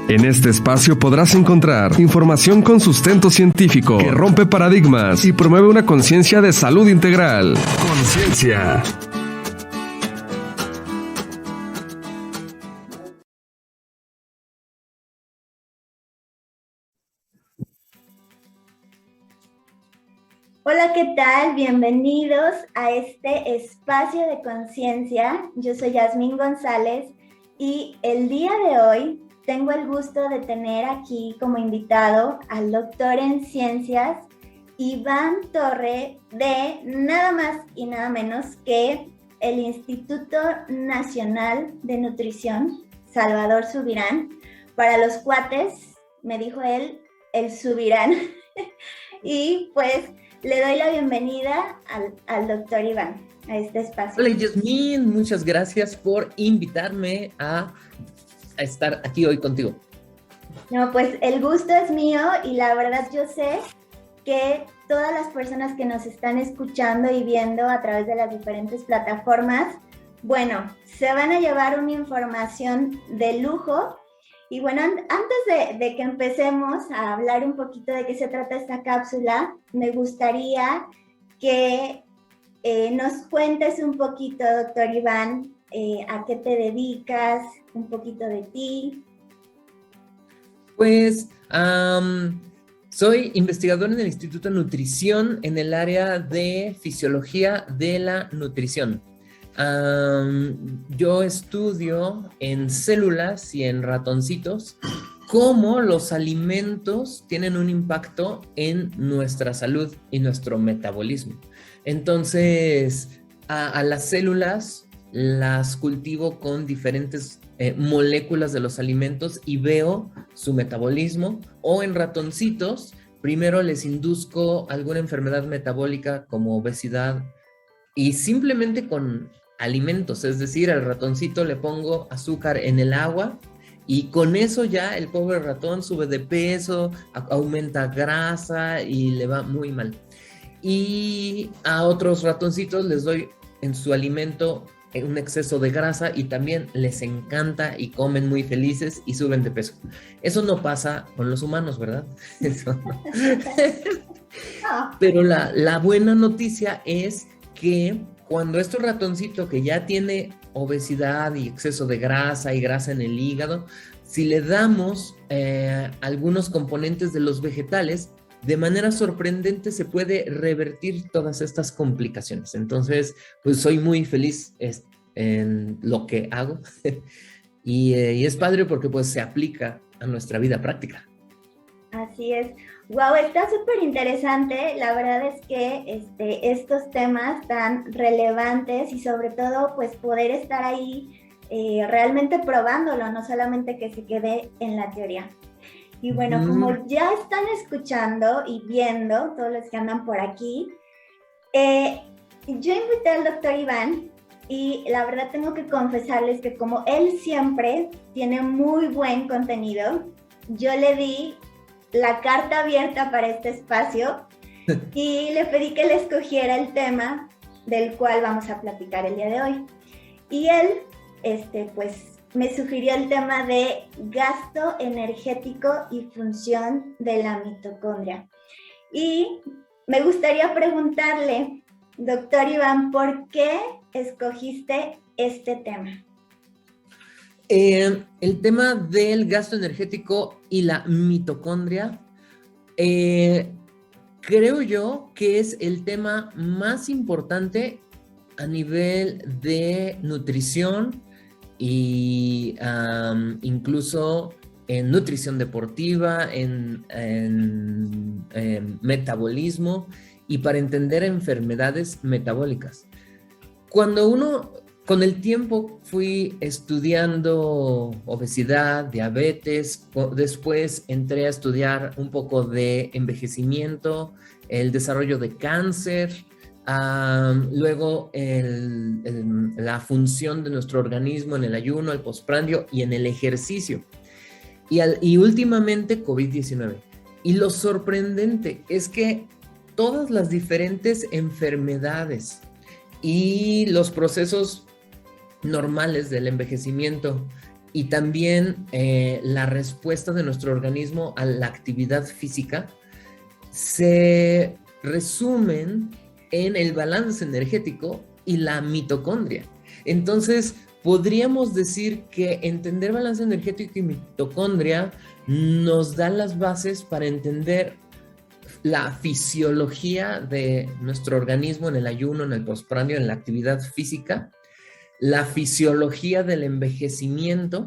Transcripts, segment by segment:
En este espacio podrás encontrar información con sustento científico que rompe paradigmas y promueve una conciencia de salud integral. Conciencia. Hola, ¿qué tal? Bienvenidos a este espacio de conciencia. Yo soy Yasmín González y el día de hoy tengo el gusto de tener aquí como invitado al doctor en ciencias Iván Torre de nada más y nada menos que el Instituto Nacional de Nutrición, Salvador Subirán. Para los cuates, me dijo él, el Subirán. Y pues le doy la bienvenida al doctor Iván a este espacio. Hola Yasmín, muchas gracias por invitarme a estar aquí hoy contigo. No, pues el gusto es mío y la verdad yo sé que todas las personas que nos están escuchando y viendo a través de las diferentes plataformas, bueno, se van a llevar una información de lujo. Y bueno, antes de que empecemos a hablar un poquito de qué se trata esta cápsula, me gustaría que nos cuentes un poquito, doctor Iván, a qué te dedicas, un poquito de ti. Pues soy investigador en el Instituto de Nutrición en el área de Fisiología de la Nutrición. Yo estudio en células y en ratoncitos cómo los alimentos tienen un impacto en nuestra salud y nuestro metabolismo. Entonces, a las células las cultivo con diferentes moléculas de los alimentos y veo su metabolismo, o en ratoncitos, primero les induzco alguna enfermedad metabólica como obesidad y simplemente con alimentos, es decir, al ratoncito le pongo azúcar en el agua y con eso ya el pobre ratón sube de peso, aumenta grasa y le va muy mal. Y a otros ratoncitos les doy en su alimento un exceso de grasa y también les encanta y comen muy felices y suben de peso. Eso no pasa con los humanos, ¿verdad? Eso no. Pero la buena noticia es que cuando este ratoncito que ya tiene obesidad y exceso de grasa y grasa en el hígado, si le damos algunos componentes de los vegetales, de manera sorprendente se puede revertir todas estas complicaciones. Entonces, pues soy muy feliz en lo que hago y es padre porque pues se aplica a nuestra vida práctica. Así es. Wow, está súper interesante. La verdad es que estos temas tan relevantes y sobre todo pues poder estar ahí realmente probándolo, no solamente que se quede en la teoría. Y bueno, como ya están escuchando y viendo todos los que andan por aquí, yo invité al doctor Iván y la verdad tengo que confesarles que como él siempre tiene muy buen contenido, yo le di la carta abierta para este espacio y le pedí que le escogiera el tema del cual vamos a platicar el día de hoy. Y él, pues, me sugirió el tema de gasto energético y función de la mitocondria. Y me gustaría preguntarle, doctor Iván, ¿por qué escogiste este tema? El tema del gasto energético y la mitocondria, creo yo que es el tema más importante a nivel de nutrición y incluso en nutrición deportiva, en metabolismo y para entender enfermedades metabólicas. Con el tiempo fui estudiando obesidad, diabetes, después entré a estudiar un poco de envejecimiento, el desarrollo de cáncer, luego la función de nuestro organismo en el ayuno, el postprandio y en el ejercicio. Y últimamente COVID-19. Y lo sorprendente es que todas las diferentes enfermedades y los procesos normales del envejecimiento y también la respuesta de nuestro organismo a la actividad física se resumen en el balance energético y la mitocondria. Entonces, podríamos decir que entender balance energético y mitocondria nos da las bases para entender la fisiología de nuestro organismo en el ayuno, en el postprandio, en la actividad física, la fisiología del envejecimiento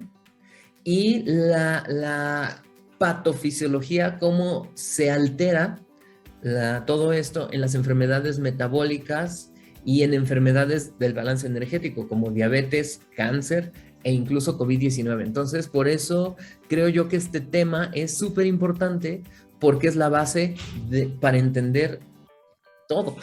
y la patofisiología, cómo se altera todo esto en las enfermedades metabólicas y en enfermedades del balance energético, como diabetes, cáncer e incluso COVID-19. Entonces, por eso creo yo que este tema es súper importante, porque es la base para entender todo.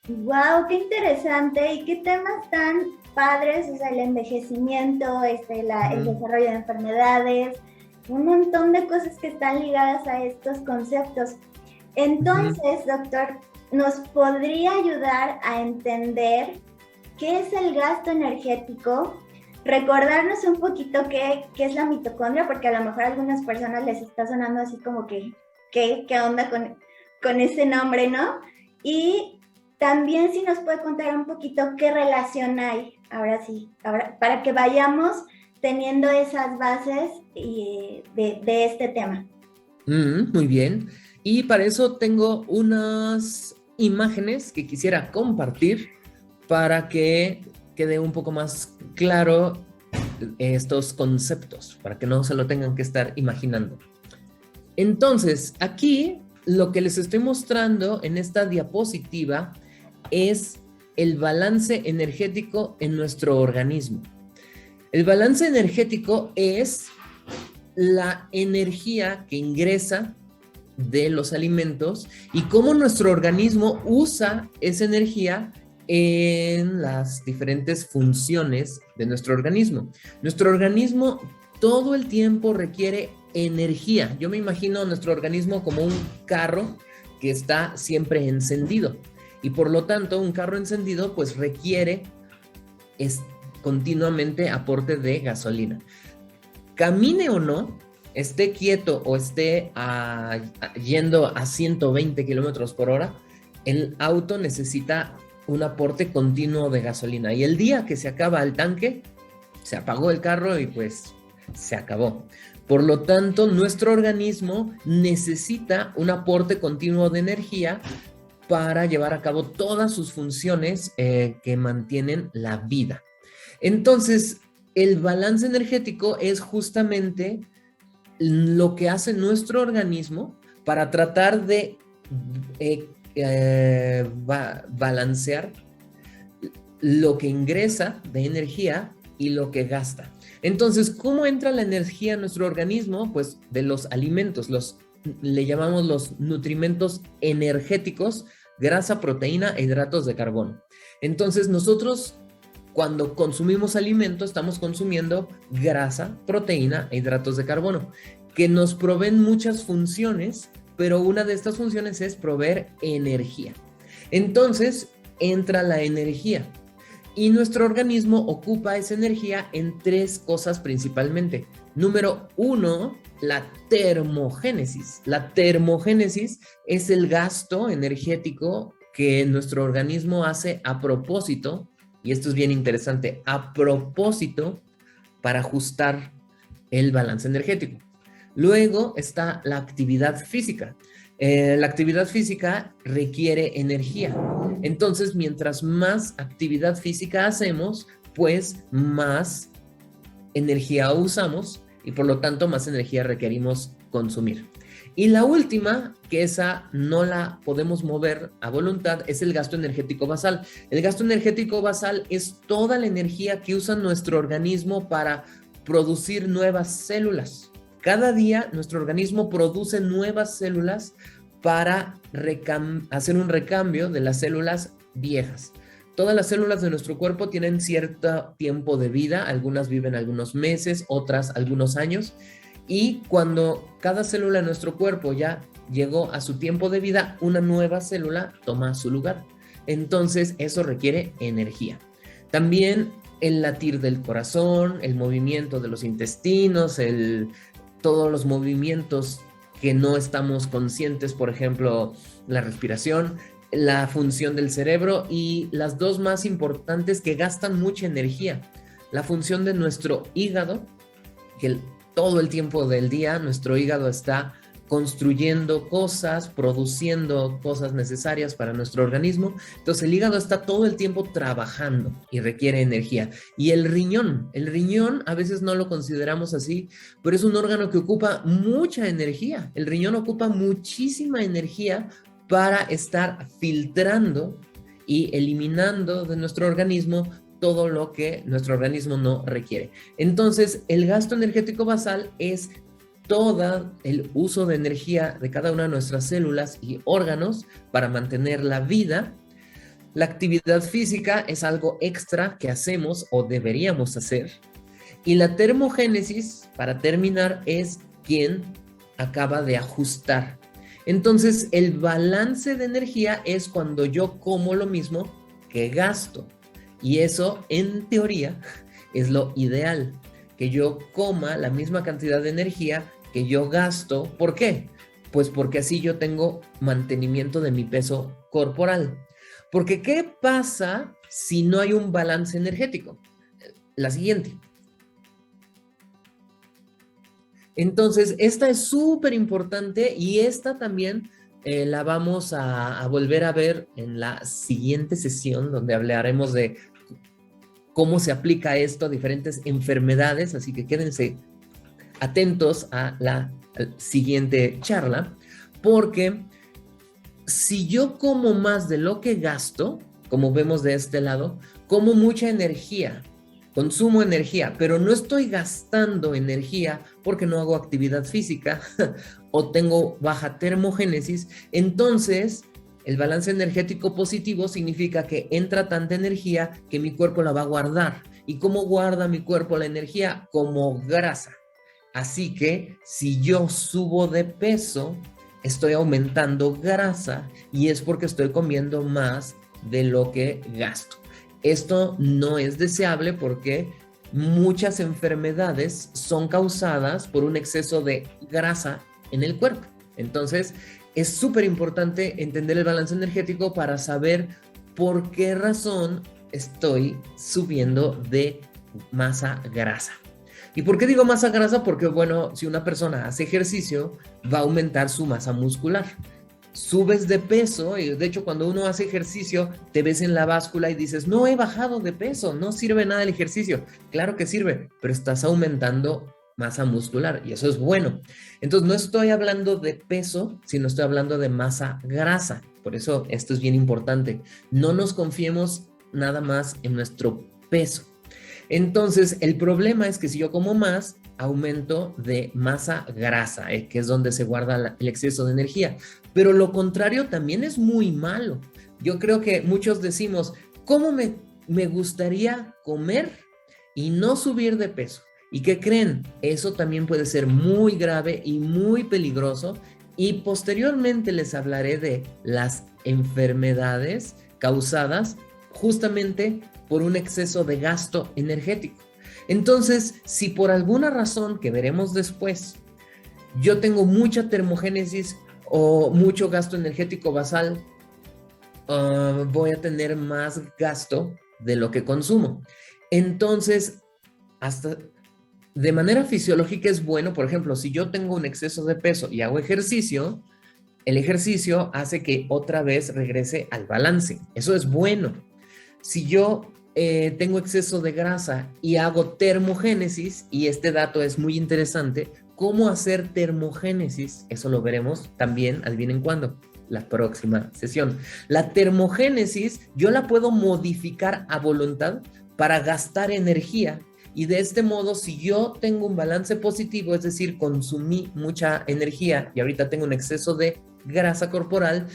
Wow, qué interesante y qué temas tan padres, o sea, el envejecimiento, el desarrollo de enfermedades, un montón de cosas que están ligadas a estos conceptos. Entonces, doctor, ¿nos podría ayudar a entender qué es el gasto energético? Recordarnos un poquito qué es la mitocondria, porque a lo mejor a algunas personas les está sonando así como que, ¿qué onda con ese nombre, no? Y también si nos puede contar un poquito qué relación hay, ahora para que vayamos teniendo esas bases de este tema. Muy bien. Y para eso tengo unas imágenes que quisiera compartir para que quede un poco más claro estos conceptos, para que no se lo tengan que estar imaginando. Entonces, aquí lo que les estoy mostrando en esta diapositiva es el balance energético en nuestro organismo. El balance energético es la energía que ingresa de los alimentos y cómo nuestro organismo usa esa energía en las diferentes funciones de nuestro organismo. Nuestro organismo todo el tiempo requiere energía. Yo me imagino nuestro organismo como un carro que está siempre encendido, y por lo tanto un carro encendido pues requiere continuamente aporte de gasolina. Camine o no, esté quieto o esté yendo a 120 kilómetros por hora, el auto necesita un aporte continuo de gasolina. Y el día que se acaba el tanque, se apagó el carro y pues se acabó. Por lo tanto, nuestro organismo necesita un aporte continuo de energía para llevar a cabo todas sus funciones que mantienen la vida. Entonces, el balance energético es justamente lo que hace nuestro organismo para tratar de balancear lo que ingresa de energía y lo que gasta. Entonces, ¿cómo entra la energía en nuestro organismo? Pues de los alimentos, le llamamos los nutrimentos energéticos: grasa, proteína e hidratos de carbono. Entonces, nosotros cuando consumimos alimento estamos consumiendo grasa, proteína e hidratos de carbono, que nos proveen muchas funciones, pero una de estas funciones es proveer energía. Entonces entra la energía y nuestro organismo ocupa esa energía en tres cosas principalmente. Número uno, la termogénesis. La termogénesis es el gasto energético que nuestro organismo hace a propósito, y esto es bien interesante, a propósito para ajustar el balance energético. Luego está la actividad física. La actividad física requiere energía. Entonces, mientras más actividad física hacemos, pues más energía usamos y por lo tanto más energía requerimos consumir. Y la última, que esa no la podemos mover a voluntad, es el gasto energético basal. El gasto energético basal es toda la energía que usa nuestro organismo para producir nuevas células. Cada día nuestro organismo produce nuevas células para hacer un recambio de las células viejas. Todas las células de nuestro cuerpo tienen cierto tiempo de vida, algunas viven algunos meses, otras algunos años, y cuando cada célula de nuestro cuerpo ya llegó a su tiempo de vida, una nueva célula toma su lugar. Entonces eso requiere energía. También el latir del corazón, el movimiento de los intestinos, todos los movimientos que no estamos conscientes, por ejemplo, la respiración, la función del cerebro y las dos más importantes que gastan mucha energía, la función de nuestro hígado, que todo el tiempo del día nuestro hígado está construyendo cosas, produciendo cosas necesarias para nuestro organismo. Entonces el hígado está todo el tiempo trabajando y requiere energía. Y el riñón a veces no lo consideramos así, pero es un órgano que ocupa mucha energía. El riñón ocupa muchísima energía para estar filtrando y eliminando de nuestro organismo todo lo que nuestro organismo no requiere. Entonces, el gasto energético basal es todo el uso de energía de cada una de nuestras células y órganos para mantener la vida. La actividad física es algo extra que hacemos o deberíamos hacer. Y la termogénesis, para terminar, es quien acaba de ajustar. Entonces, el balance de energía es cuando yo como lo mismo que gasto. Y eso, en teoría, es lo ideal, que yo coma la misma cantidad de energía que yo gasto. ¿Por qué? Pues porque así yo tengo mantenimiento de mi peso corporal. Porque ¿qué pasa si no hay un balance energético? La siguiente. Entonces, esta es súper importante y esta también la vamos a volver a ver en la siguiente sesión, donde hablaremos de cómo se aplica esto a diferentes enfermedades, así que quédense atentos a la siguiente charla, porque si yo como más de lo que gasto, como vemos de este lado, como mucha energía, consumo energía, pero no estoy gastando energía porque no hago actividad física o tengo baja termogénesis, entonces el balance energético positivo significa que entra tanta energía que mi cuerpo la va a guardar. ¿Y cómo guarda mi cuerpo la energía? Como grasa. Así que si yo subo de peso, estoy aumentando grasa y es porque estoy comiendo más de lo que gasto. Esto no es deseable porque muchas enfermedades son causadas por un exceso de grasa en el cuerpo. Entonces, es súper importante entender el balance energético para saber por qué razón estoy subiendo de masa grasa. ¿Y por qué digo masa grasa? Porque, bueno, si una persona hace ejercicio, va a aumentar su masa muscular. Subes de peso, y de hecho cuando uno hace ejercicio, te ves en la báscula y dices, no he bajado de peso, no sirve nada el ejercicio. Claro que sirve, pero estás aumentando masa muscular y eso es bueno. Entonces no estoy hablando de peso, sino estoy hablando de masa grasa. Por eso esto es bien importante. No nos confiemos nada más en nuestro peso. Entonces el problema es que si yo como más, aumento de masa grasa, que es donde se guarda el exceso de energía. Pero lo contrario también es muy malo. Yo creo que muchos decimos, ¿cómo me gustaría comer y no subir de peso? ¿Y qué creen? Eso también puede ser muy grave y muy peligroso. Y posteriormente les hablaré de las enfermedades causadas justamente por un exceso de gasto energético. Entonces, si por alguna razón que veremos después, yo tengo mucha termogénesis o mucho gasto energético basal, voy a tener más gasto de lo que consumo. Entonces, hasta de manera fisiológica es bueno, por ejemplo, si yo tengo un exceso de peso y hago ejercicio, el ejercicio hace que otra vez regrese al balance. Eso es bueno. Si yo tengo exceso de grasa y hago termogénesis, y este dato es muy interesante, ¿cómo hacer termogénesis? Eso lo veremos también, adivinen cuándo, la próxima sesión. La termogénesis yo la puedo modificar a voluntad para gastar energía y de este modo si yo tengo un balance positivo, es decir, consumí mucha energía y ahorita tengo un exceso de grasa corporal,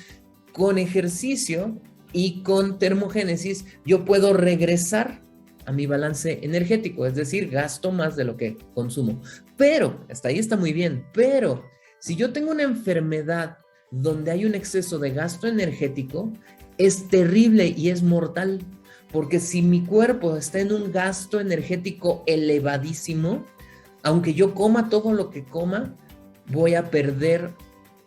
con ejercicio y con termogénesis yo puedo regresar a mi balance energético, es decir, gasto más de lo que consumo. Pero, hasta ahí está muy bien, pero si yo tengo una enfermedad donde hay un exceso de gasto energético, es terrible y es mortal, Porque si mi cuerpo está en un gasto energético elevadísimo, aunque yo coma todo lo que coma, voy a perder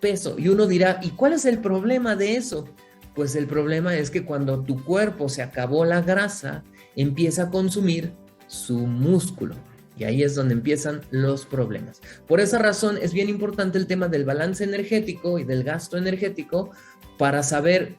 peso. Y uno dirá, ¿y cuál es el problema de eso? Pues el problema es que cuando tu cuerpo se acabó la grasa, empieza a consumir su músculo. Y ahí es donde empiezan los problemas. Por esa razón es bien importante el tema del balance energético y del gasto energético para saber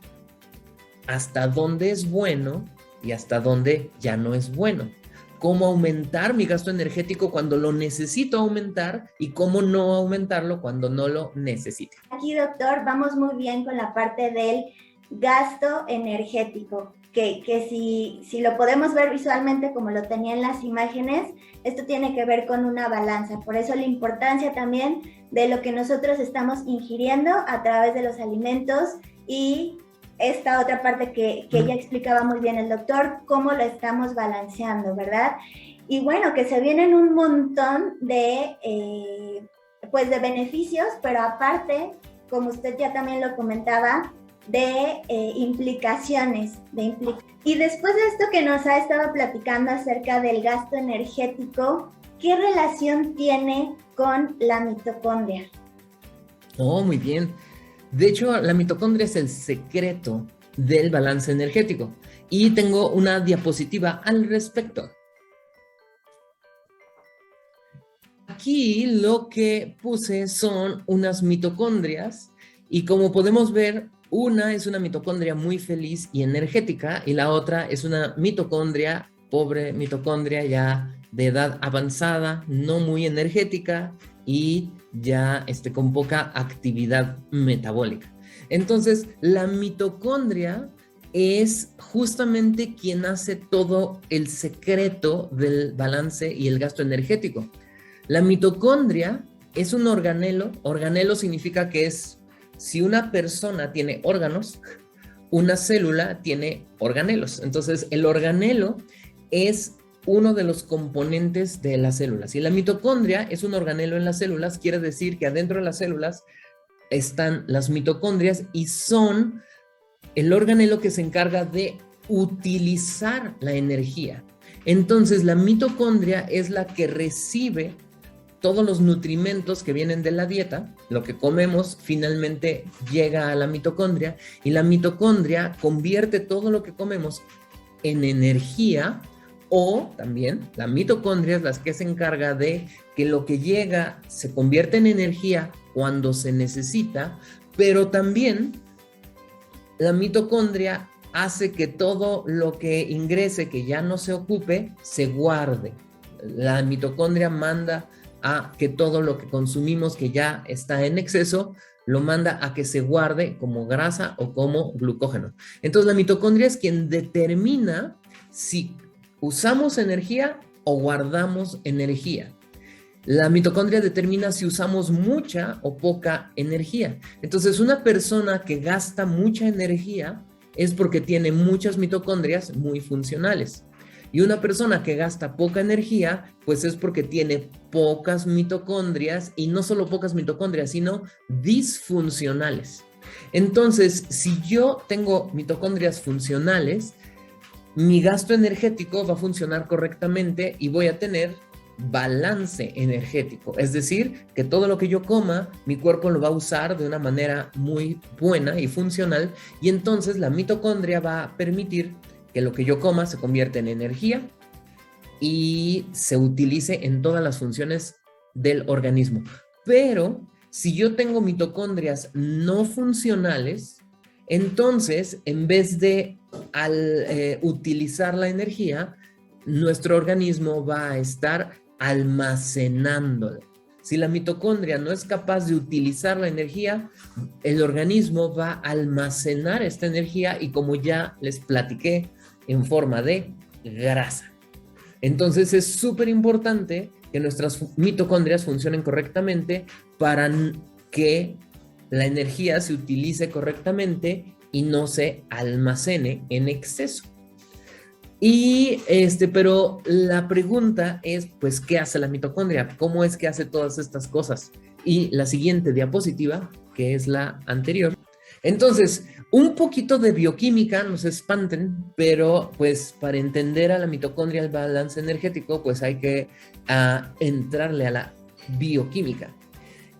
hasta dónde es bueno y hasta dónde ya no es bueno. Cómo aumentar mi gasto energético cuando lo necesito aumentar y cómo no aumentarlo cuando no lo necesite. Aquí, doctor, vamos muy bien con la parte del gasto energético, que si lo podemos ver visualmente como lo tenía en las imágenes, esto tiene que ver con una balanza. Por eso la importancia también de lo que nosotros estamos ingiriendo a través de los alimentos y esta otra parte que ya explicaba muy bien el doctor, cómo lo estamos balanceando, ¿verdad? Y bueno, que se vienen un montón de beneficios, pero aparte, como usted ya también lo comentaba, de implicaciones. Y después de esto que nos ha estado platicando acerca del gasto energético, ¿qué relación tiene con la mitocondria? Oh, muy bien. De hecho, la mitocondria es el secreto del balance energético. Y tengo una diapositiva al respecto. Aquí lo que puse son unas mitocondrias y como podemos ver, una es una mitocondria muy feliz y energética y la otra es una mitocondria, pobre mitocondria ya de edad avanzada, no muy energética y ya con poca actividad metabólica. Entonces, la mitocondria es justamente quien hace todo el secreto del balance y el gasto energético. La mitocondria es un organelo. Organelo significa que es, si una persona tiene órganos, una célula tiene organelos. Entonces, el organelo es uno de los componentes de las células. Si la mitocondria es un organelo en las células, quiere decir que adentro de las células están las mitocondrias y son el organelo que se encarga de utilizar la energía. Entonces, la mitocondria es la que recibe todos los nutrimentos que vienen de la dieta, lo que comemos finalmente llega a la mitocondria y la mitocondria convierte todo lo que comemos en energía o también la mitocondria es la que se encarga de que lo que llega se convierta en energía cuando se necesita, pero también la mitocondria hace que todo lo que ingrese, que ya no se ocupe, se guarde. La mitocondria manda a que todo lo que consumimos que ya está en exceso, lo manda a que se guarde como grasa o como glucógeno. Entonces la mitocondria es quien determina si usamos energía o guardamos energía. La mitocondria determina si usamos mucha o poca energía. Entonces una persona que gasta mucha energía es porque tiene muchas mitocondrias muy funcionales. Y una persona que gasta poca energía, pues es porque tiene pocas mitocondrias, y no solo pocas mitocondrias, sino disfuncionales. Entonces, si yo tengo mitocondrias funcionales, mi gasto energético va a funcionar correctamente y voy a tener balance energético. Es decir, que todo lo que yo coma, mi cuerpo lo va a usar de una manera muy buena y funcional, y entonces la mitocondria va a permitir que lo que yo coma se convierta en energía y se utilice en todas las funciones del organismo. Pero si yo tengo mitocondrias no funcionales, entonces en vez de utilizar la energía, nuestro organismo va a estar almacenándola. Si la mitocondria no es capaz de utilizar la energía, el organismo va a almacenar esta energía y, como ya les platiqué, en forma de grasa. Entonces es súper importante que nuestras mitocondrias funcionen correctamente para que la energía se utilice correctamente y no se almacene en exceso. Y pero la pregunta es, pues, ¿qué hace la mitocondria? ¿Cómo es que hace todas estas cosas? Y la siguiente diapositiva, que es la anterior, Entonces, un poquito de bioquímica, no se espanten, pero pues para entender a la mitocondria, el balance energético, pues hay que entrarle a la bioquímica.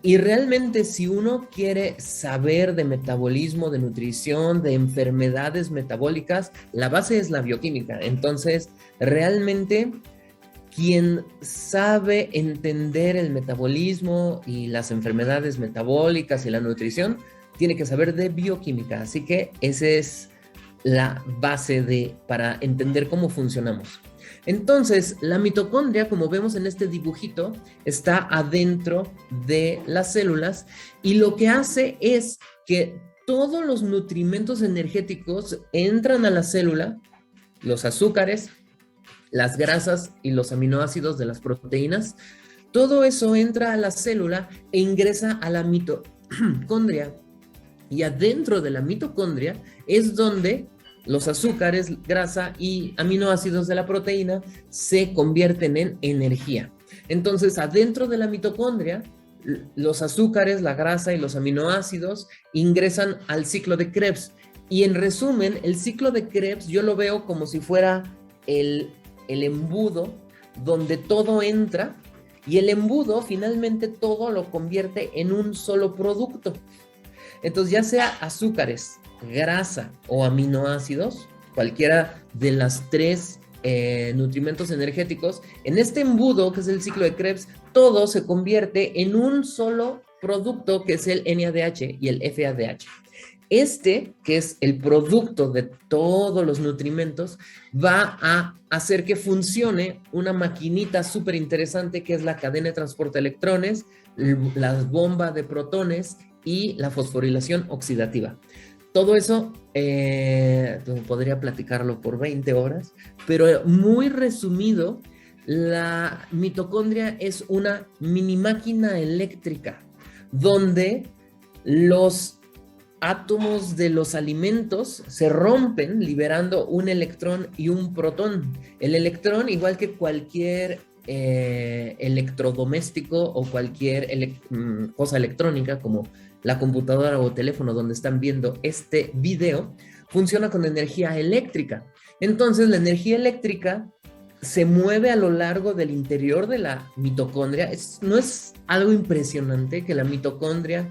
Y realmente si uno quiere saber de metabolismo, de nutrición, de enfermedades metabólicas, la base es la bioquímica. Entonces, realmente quien sabe entender el metabolismo y las enfermedades metabólicas y la nutrición, tiene que saber de bioquímica. Así que esa es la base para entender cómo funcionamos. Entonces, la mitocondria, como vemos en este dibujito, está adentro de las células y lo que hace es que todos los nutrimentos energéticos entran a la célula, los azúcares, las grasas y los aminoácidos de las proteínas, todo eso entra a la célula e ingresa a la mitocondria. Y adentro de la mitocondria es donde los azúcares, grasa y aminoácidos de la proteína se convierten en energía. Entonces, adentro de la mitocondria, los azúcares, la grasa y los aminoácidos ingresan al ciclo de Krebs. Y en resumen, el ciclo de Krebs yo lo veo como si fuera el embudo donde todo entra y el embudo finalmente todo lo convierte en un solo producto. Entonces, ya sea azúcares, grasa o aminoácidos, cualquiera de las tres nutrimentos energéticos, en este embudo que es el ciclo de Krebs, todo se convierte en un solo producto que es el NADH y el FADH. Este, que es el producto de todos los nutrimentos, va a hacer que funcione una maquinita súper interesante que es la cadena de transporte de electrones, la bomba de protones y la fosforilación oxidativa. Todo eso podría platicarlo por 20 horas, pero muy resumido, la mitocondria es una mini máquina eléctrica donde los átomos de los alimentos se rompen liberando un electrón y un protón. El electrón, igual que cualquier electrodoméstico o cualquier cosa electrónica como la computadora o teléfono donde están viendo este video, funciona con energía eléctrica. Entonces, la energía eléctrica se mueve a lo largo del interior de la mitocondria. ¿No es algo impresionante que la mitocondria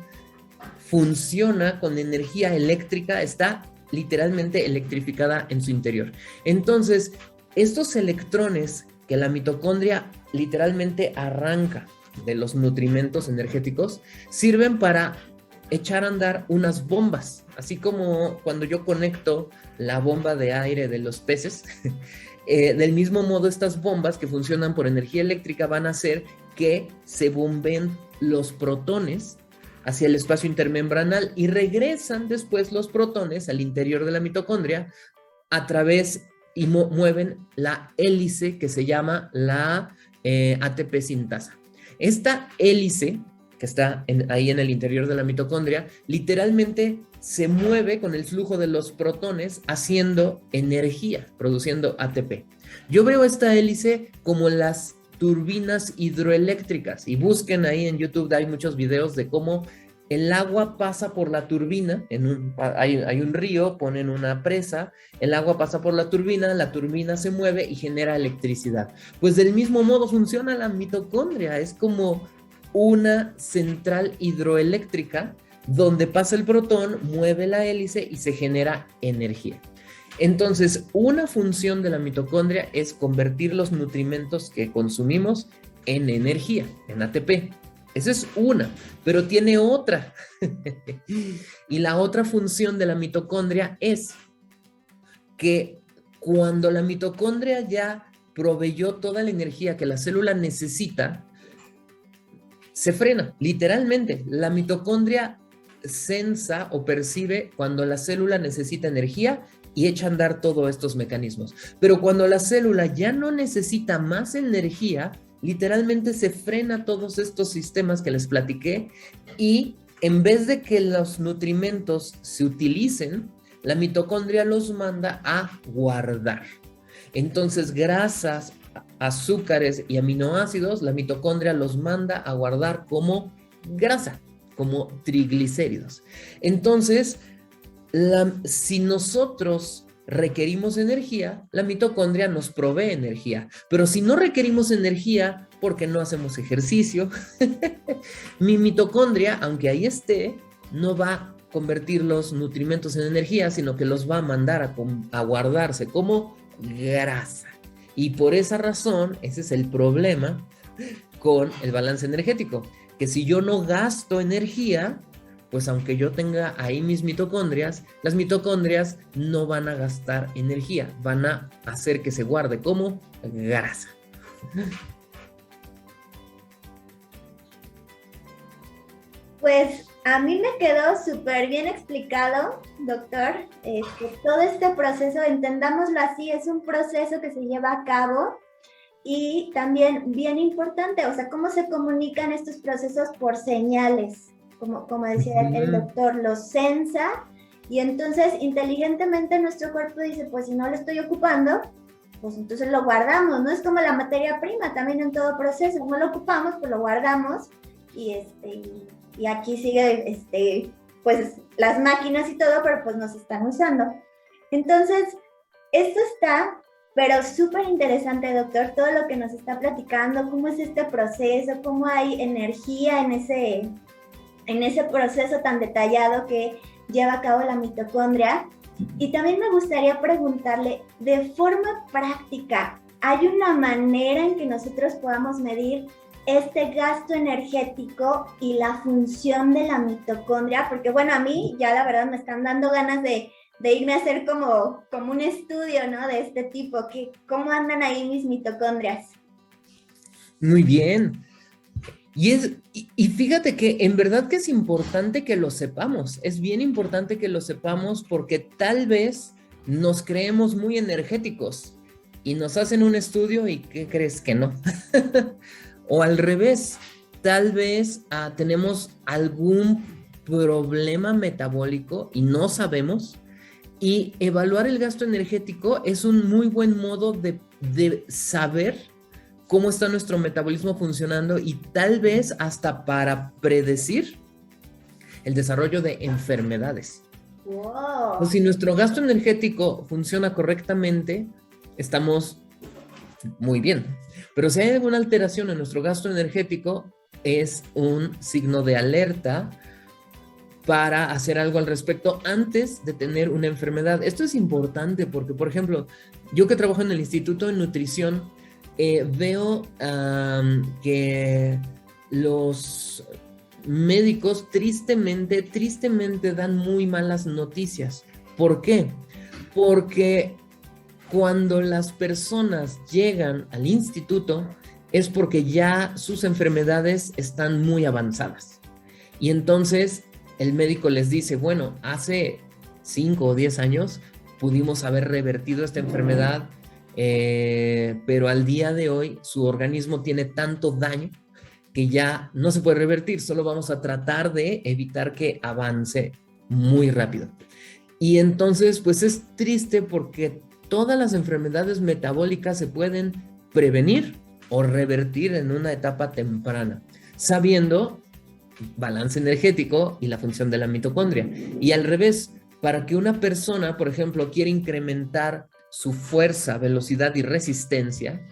funciona con energía eléctrica? Está literalmente electrificada en su interior. Entonces, estos electrones que la mitocondria literalmente arranca de los nutrimentos energéticos sirven para echar a andar unas bombas, así como cuando yo conecto la bomba de aire de los peces. Del mismo modo, estas bombas que funcionan por energía eléctrica van a hacer que se bombeen los protones hacia el espacio intermembranal y regresan después los protones al interior de la mitocondria a través y mueven la hélice que se llama la ATP sintasa. Esta hélice que está ahí en el interior de la mitocondria, literalmente se mueve con el flujo de los protones haciendo energía, produciendo ATP. Yo veo esta hélice como las turbinas hidroeléctricas y busquen ahí en YouTube, hay muchos videos de cómo el agua pasa por la turbina, hay un río, ponen una presa, el agua pasa por la turbina se mueve y genera electricidad. Pues del mismo modo funciona la mitocondria, es como una central hidroeléctrica donde pasa el protón, mueve la hélice y se genera energía. Entonces, una función de la mitocondria es convertir los nutrimentos que consumimos en energía, en ATP. Esa es una, pero tiene otra. Y la otra función de la mitocondria es que cuando la mitocondria ya proveyó toda la energía que la célula necesita, se frena, literalmente. La mitocondria sensa o percibe cuando la célula necesita energía y echa a andar todos estos mecanismos. Pero cuando la célula ya no necesita más energía, literalmente se frena todos estos sistemas que les platiqué y en vez de que los nutrimentos se utilicen, la mitocondria los manda a guardar. Entonces, grasas, azúcares y aminoácidos, la mitocondria los manda a guardar como grasa, como triglicéridos. Entonces, Si nosotros requerimos energía, la mitocondria nos provee energía. Pero si no requerimos energía porque no hacemos ejercicio, mi mitocondria, aunque ahí esté, no va a convertir los nutrimentos en energía, sino que los va a mandar a guardarse como grasa. Y por esa razón, ese es el problema con el balance energético, que si yo no gasto energía, pues aunque yo tenga ahí mis mitocondrias, las mitocondrias no van a gastar energía, van a hacer que se guarde como grasa. Pues a mí me quedó súper bien explicado, doctor, todo este proceso, entendámoslo así, es un proceso que se lleva a cabo y también bien importante, o sea, cómo se comunican estos procesos por señales, como decía el doctor, los sensa y entonces inteligentemente nuestro cuerpo dice, pues si no lo estoy ocupando, pues entonces lo guardamos, ¿no? Es como la materia prima también en todo proceso, no lo ocupamos, pues lo guardamos y aquí sigue, pues las máquinas y todo, pero pues nos están usando. Entonces, esto está, pero súper interesante, doctor, todo lo que nos está platicando, cómo es este proceso, cómo hay energía en ese proceso tan detallado que lleva a cabo la mitocondria. Y también me gustaría preguntarle, de forma práctica, ¿hay una manera en que nosotros podamos medir este gasto energético y la función de la mitocondria? Porque bueno, a mí ya la verdad me están dando ganas de irme a hacer como un estudio, ¿no? De este tipo, ¿cómo andan ahí mis mitocondrias? Muy bien. Y fíjate que en verdad que es importante que lo sepamos, es bien importante que lo sepamos porque tal vez nos creemos muy energéticos y nos hacen un estudio y ¿qué crees que no? O al revés, tal vez tenemos algún problema metabólico y no sabemos, y evaluar el gasto energético es un muy buen modo de saber cómo está nuestro metabolismo funcionando y tal vez hasta para predecir el desarrollo de enfermedades. Wow. Pues si nuestro gasto energético funciona correctamente, estamos muy bien. Pero si hay alguna alteración en nuestro gasto energético, es un signo de alerta para hacer algo al respecto antes de tener una enfermedad. Esto es importante porque, por ejemplo, yo que trabajo en el Instituto de Nutrición, veo que los médicos tristemente dan muy malas noticias. ¿Por qué? Porque cuando las personas llegan al instituto es porque ya sus enfermedades están muy avanzadas. Y entonces el médico les dice, bueno, hace 5 o 10 años pudimos haber revertido esta enfermedad, pero al día de hoy su organismo tiene tanto daño que ya no se puede revertir, solo vamos a tratar de evitar que avance muy rápido. Y entonces, pues es triste porque todas las enfermedades metabólicas se pueden prevenir o revertir en una etapa temprana, sabiendo balance energético y la función de la mitocondria. Y al revés, para que una persona, por ejemplo, quiera incrementar su fuerza, velocidad y resistencia,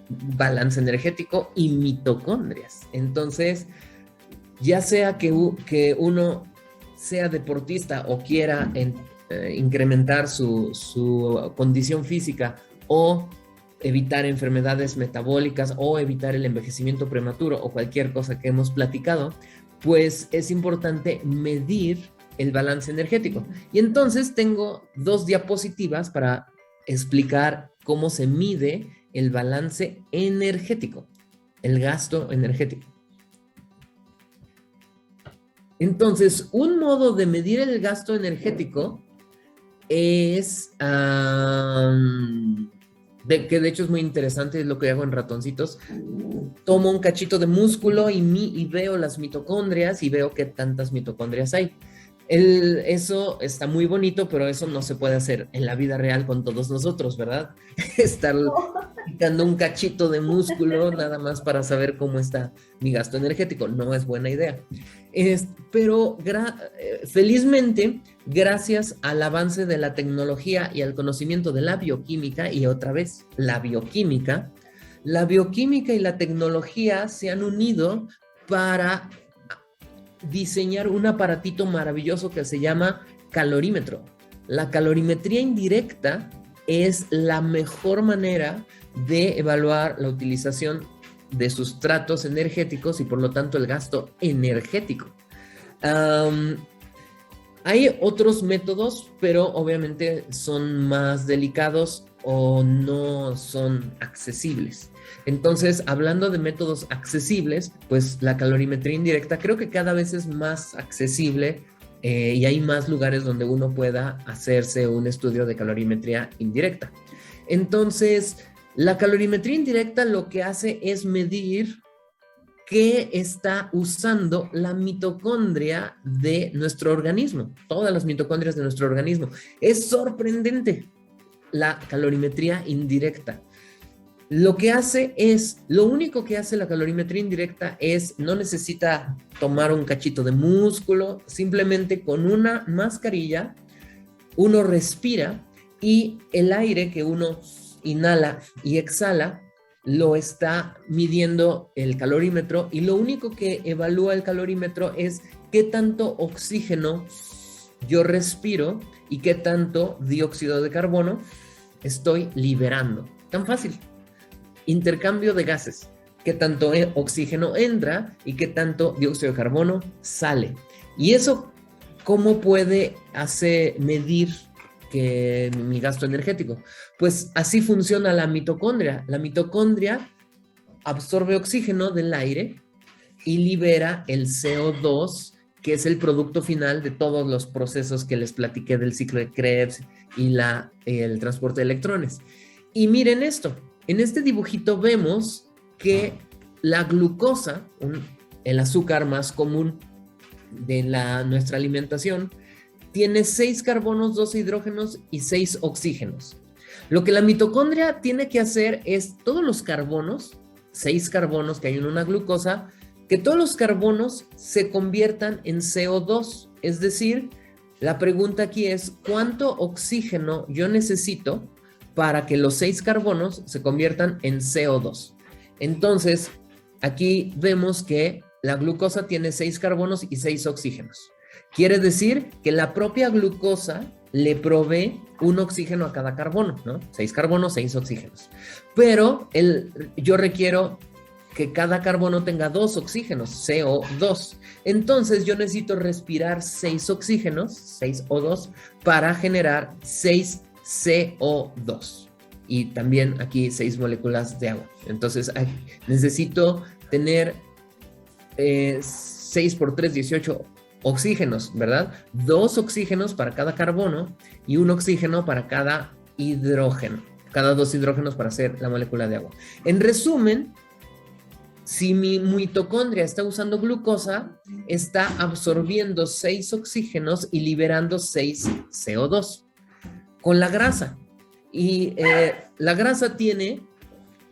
balance energético y mitocondrias. Entonces, ya sea que uno sea deportista o quiera incrementar su condición física o evitar enfermedades metabólicas o evitar el envejecimiento prematuro o cualquier cosa que hemos platicado, pues es importante medir el balance energético. Y entonces tengo 2 diapositivas para explicar cómo se mide el balance energético, el gasto energético. Entonces, un modo de medir el gasto energético es, que de hecho es muy interesante, es lo que hago en ratoncitos. Tomo un cachito de músculo y veo las mitocondrias y veo qué tantas mitocondrias hay. Eso está muy bonito, pero eso no se puede hacer en la vida real con todos nosotros, ¿verdad? Estar picando un cachito de músculo nada más para saber cómo está mi gasto energético, no es buena idea. Pero felizmente, gracias al avance de la tecnología y al conocimiento de la bioquímica, y otra vez la bioquímica y la tecnología se han unido para diseñar un aparatito maravilloso que se llama calorímetro. La calorimetría indirecta es la mejor manera de evaluar la utilización de sustratos energéticos y por lo tanto el gasto energético. Hay otros métodos, pero obviamente son más delicados o no son accesibles. Entonces, hablando de métodos accesibles, pues la calorimetría indirecta creo que cada vez es más accesible y hay más lugares donde uno pueda hacerse un estudio de calorimetría indirecta. Entonces, la calorimetría indirecta lo que hace es medir qué está usando la mitocondria de nuestro organismo, todas las mitocondrias de nuestro organismo. Es sorprendente la calorimetría indirecta. Lo único que hace la calorimetría indirecta es, no necesita tomar un cachito de músculo, simplemente con una mascarilla uno respira y el aire que uno inhala y exhala lo está midiendo el calorímetro, y lo único que evalúa el calorímetro es qué tanto oxígeno yo respiro y qué tanto dióxido de carbono estoy liberando. Tan fácil. Intercambio de gases. Qué tanto oxígeno entra y qué tanto dióxido de carbono sale. Y eso, ¿cómo puede medir que mi gasto energético? Pues así funciona la mitocondria. La mitocondria absorbe oxígeno del aire y libera el CO2, que es el producto final de todos los procesos que les platiqué del ciclo de Krebs y el transporte de electrones. Y miren esto, en este dibujito vemos que la glucosa, el azúcar más común de nuestra alimentación, tiene 6 carbonos, 2 hidrógenos y 6 oxígenos. Lo que la mitocondria tiene que hacer es todos los carbonos, 6 carbonos que hay en una glucosa, que todos los carbonos se conviertan en CO2. Es decir, la pregunta aquí es, ¿cuánto oxígeno yo necesito para que los 6 carbonos se conviertan en CO2? Entonces, aquí vemos que la glucosa tiene 6 carbonos y 6 oxígenos. Quiere decir que la propia glucosa le provee un oxígeno a cada carbono, ¿no? 6 carbonos, 6 oxígenos. Pero yo requiero que cada carbono tenga 2 oxígenos, CO2. Entonces yo necesito respirar 6 oxígenos, 6 O2, para generar 6 CO2. Y también aquí 6 moléculas de agua. Entonces necesito tener 6 por 3, 18 oxígenos, ¿verdad? 2 oxígenos para cada carbono y 1 oxígeno para cada hidrógeno. Cada 2 hidrógenos para hacer la molécula de agua. En resumen, si mi mitocondria está usando glucosa, está absorbiendo 6 oxígenos y liberando 6 CO2. Con la grasa. Y la grasa tiene,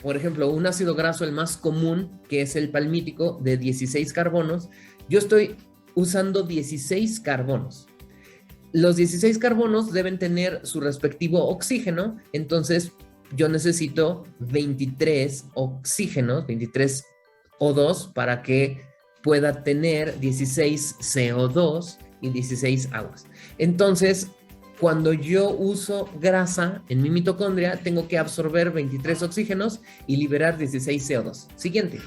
por ejemplo, un ácido graso, el más común, que es el palmítico, de 16 carbonos. Yo estoy usando 16 carbonos. Los 16 carbonos deben tener su respectivo oxígeno, entonces yo necesito 23 oxígenos, 23 O2, para que pueda tener 16 CO2 y 16 aguas. Entonces, cuando yo uso grasa en mi mitocondria, tengo que absorber 23 oxígenos y liberar 16 CO2. Siguiente.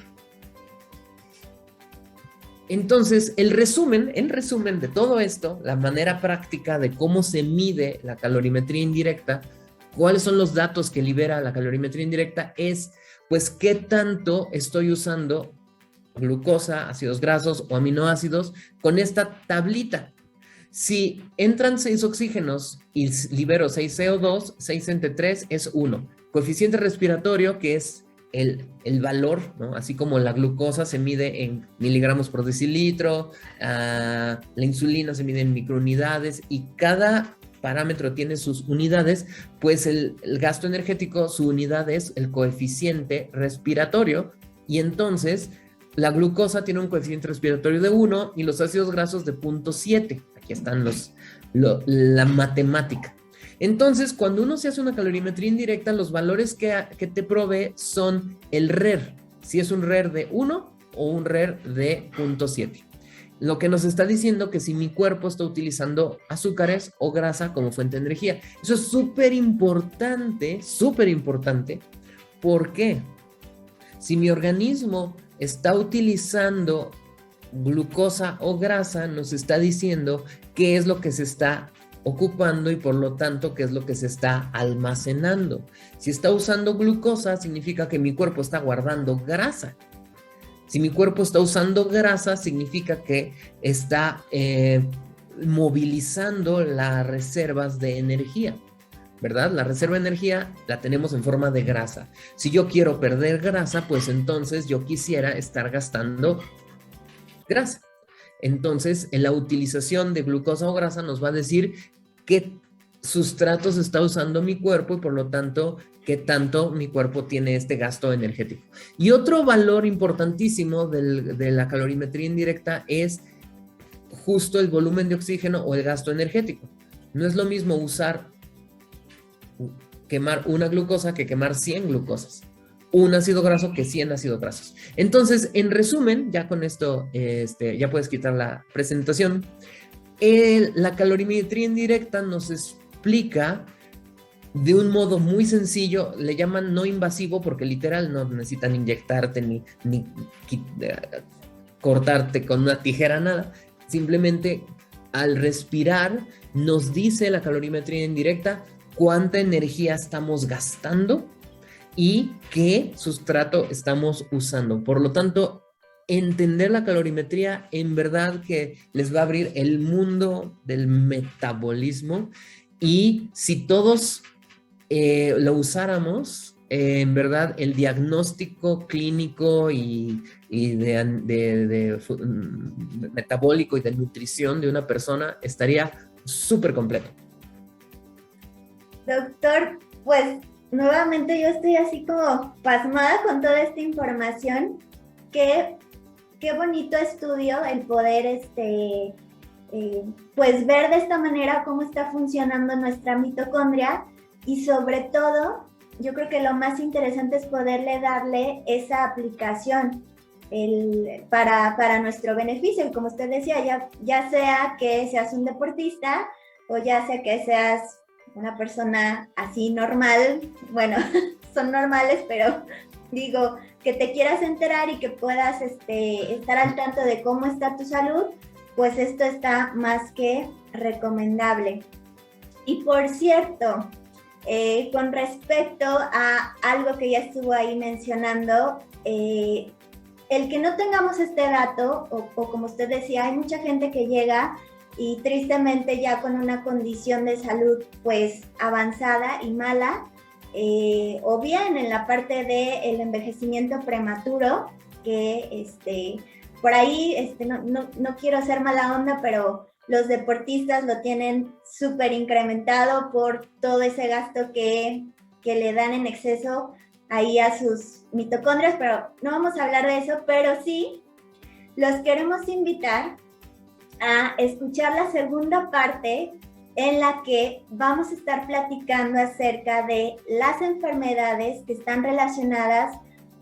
Entonces, en resumen de todo esto, la manera práctica de cómo se mide la calorimetría indirecta, cuáles son los datos que libera la calorimetría indirecta, es pues qué tanto estoy usando glucosa, ácidos grasos o aminoácidos con esta tablita. Si entran 6 oxígenos y libero 6 CO2, 6 entre 3 es 1. Coeficiente respiratorio, que es el valor, ¿no? Así como la glucosa se mide en miligramos por decilitro, la insulina se mide en microunidades, y cada parámetro tiene sus unidades, pues el gasto energético, su unidad es el coeficiente respiratorio, y entonces La glucosa tiene un coeficiente respiratorio de 1 y los ácidos grasos de 0.7. Aquí están la matemática. Entonces, cuando uno se hace una calorimetría indirecta, los valores que te provee son el RER. Si es un RER de 1 o un RER de 0.7. Lo que nos está diciendo que si mi cuerpo está utilizando azúcares o grasa como fuente de energía. Eso es súper importante, súper importante. ¿Por qué? Si mi organismo está utilizando glucosa o grasa, nos está diciendo qué es lo que se está ocupando y por lo tanto qué es lo que se está almacenando. Si está usando glucosa, significa que mi cuerpo está guardando grasa. Si mi cuerpo está usando grasa, significa que está movilizando las reservas de energía, ¿verdad? La reserva de energía la tenemos en forma de grasa. Si yo quiero perder grasa, pues entonces yo quisiera estar gastando grasa. Entonces, en la utilización de glucosa o grasa nos va a decir qué sustratos está usando mi cuerpo y por lo tanto, qué tanto mi cuerpo tiene este gasto energético. Y otro valor importantísimo de la calorimetría indirecta es justo el volumen de oxígeno o el gasto energético. No es lo mismo quemar una glucosa que quemar 100 glucosas. Un ácido graso que 100 ácidos grasos. Entonces, en resumen, ya con esto ya puedes quitar la presentación. La calorimetría indirecta nos explica de un modo muy sencillo, le llaman no invasivo porque literal no necesitan inyectarte ni cortarte con una tijera, nada. Simplemente al respirar nos dice la calorimetría indirecta cuánta energía estamos gastando y qué sustrato estamos usando. Por lo tanto, entender la calorimetría en verdad que les va a abrir el mundo del metabolismo y si todos lo usáramos, en verdad el diagnóstico clínico y de metabólico y de nutrición de una persona estaría súper completo. Doctor, pues nuevamente yo estoy así como pasmada con toda esta información. Qué bonito estudio el poder pues ver de esta manera cómo está funcionando nuestra mitocondria y sobre todo yo creo que lo más interesante es poderle darle esa aplicación para nuestro beneficio y como usted decía, ya sea que seas un deportista o ya sea que seas una persona así normal, bueno, son normales, pero digo, que te quieras enterar y que puedas estar al tanto de cómo está tu salud, pues esto está más que recomendable. Y por cierto, con respecto a algo que ya estuvo ahí mencionando, el que no tengamos este dato, o como usted decía, hay mucha gente que llega y tristemente ya con una condición de salud pues avanzada y mala, o bien en la parte del envejecimiento prematuro, que por ahí no quiero hacer mala onda, pero los deportistas lo tienen súper incrementado por todo ese gasto que le dan en exceso ahí a sus mitocondrias, pero no vamos a hablar de eso, pero sí los queremos invitar a escuchar la segunda parte en la que vamos a estar platicando acerca de las enfermedades que están relacionadas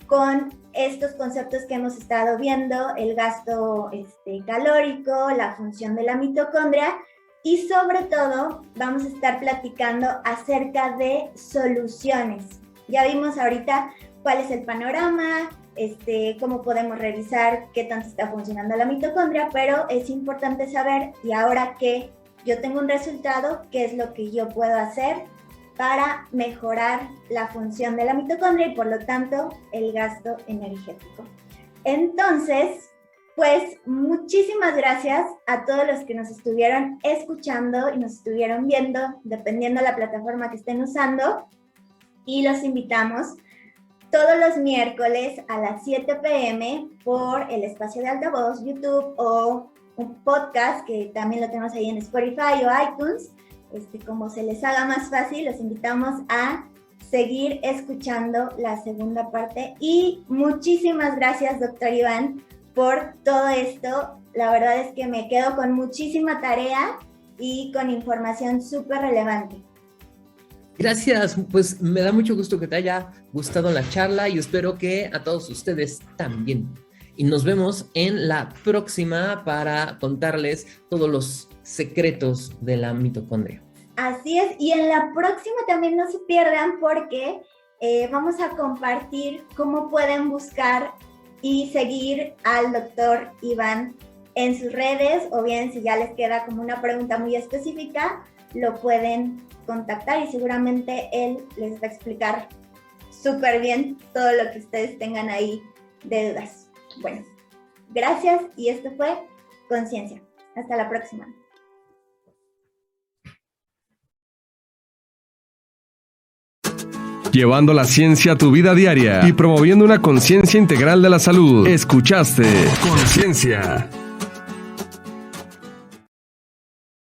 con estos conceptos que hemos estado viendo, el gasto calórico, la función de la mitocondria y sobre todo vamos a estar platicando acerca de soluciones. Ya vimos ahorita cuál es el panorama, cómo podemos revisar qué tanto está funcionando la mitocondria, pero es importante saber, y ahora que yo tengo un resultado, qué es lo que yo puedo hacer para mejorar la función de la mitocondria y por lo tanto el gasto energético. Entonces, pues muchísimas gracias a todos los que nos estuvieron escuchando y nos estuvieron viendo, dependiendo de la plataforma que estén usando, y los invitamos todos los miércoles a las 7 p.m. por el espacio de altavoz, YouTube o un podcast que también lo tenemos ahí en Spotify o iTunes. Como se les haga más fácil, los invitamos a seguir escuchando la segunda parte. Y muchísimas gracias, doctor Iván, por todo esto. La verdad es que me quedo con muchísima tarea y con información súper relevante. Gracias, pues me da mucho gusto que te haya gustado la charla y espero que a todos ustedes también. Y nos vemos en la próxima para contarles todos los secretos de la mitocondria. Así es, y en la próxima también no se pierdan porque vamos a compartir cómo pueden buscar y seguir al doctor Iván en sus redes, o bien si ya les queda como una pregunta muy específica, lo pueden contactar y seguramente él les va a explicar súper bien todo lo que ustedes tengan ahí de dudas. Bueno, gracias y esto fue Conciencia. Hasta la próxima. Llevando la ciencia a tu vida diaria y promoviendo una conciencia integral de la salud. Escuchaste Conciencia.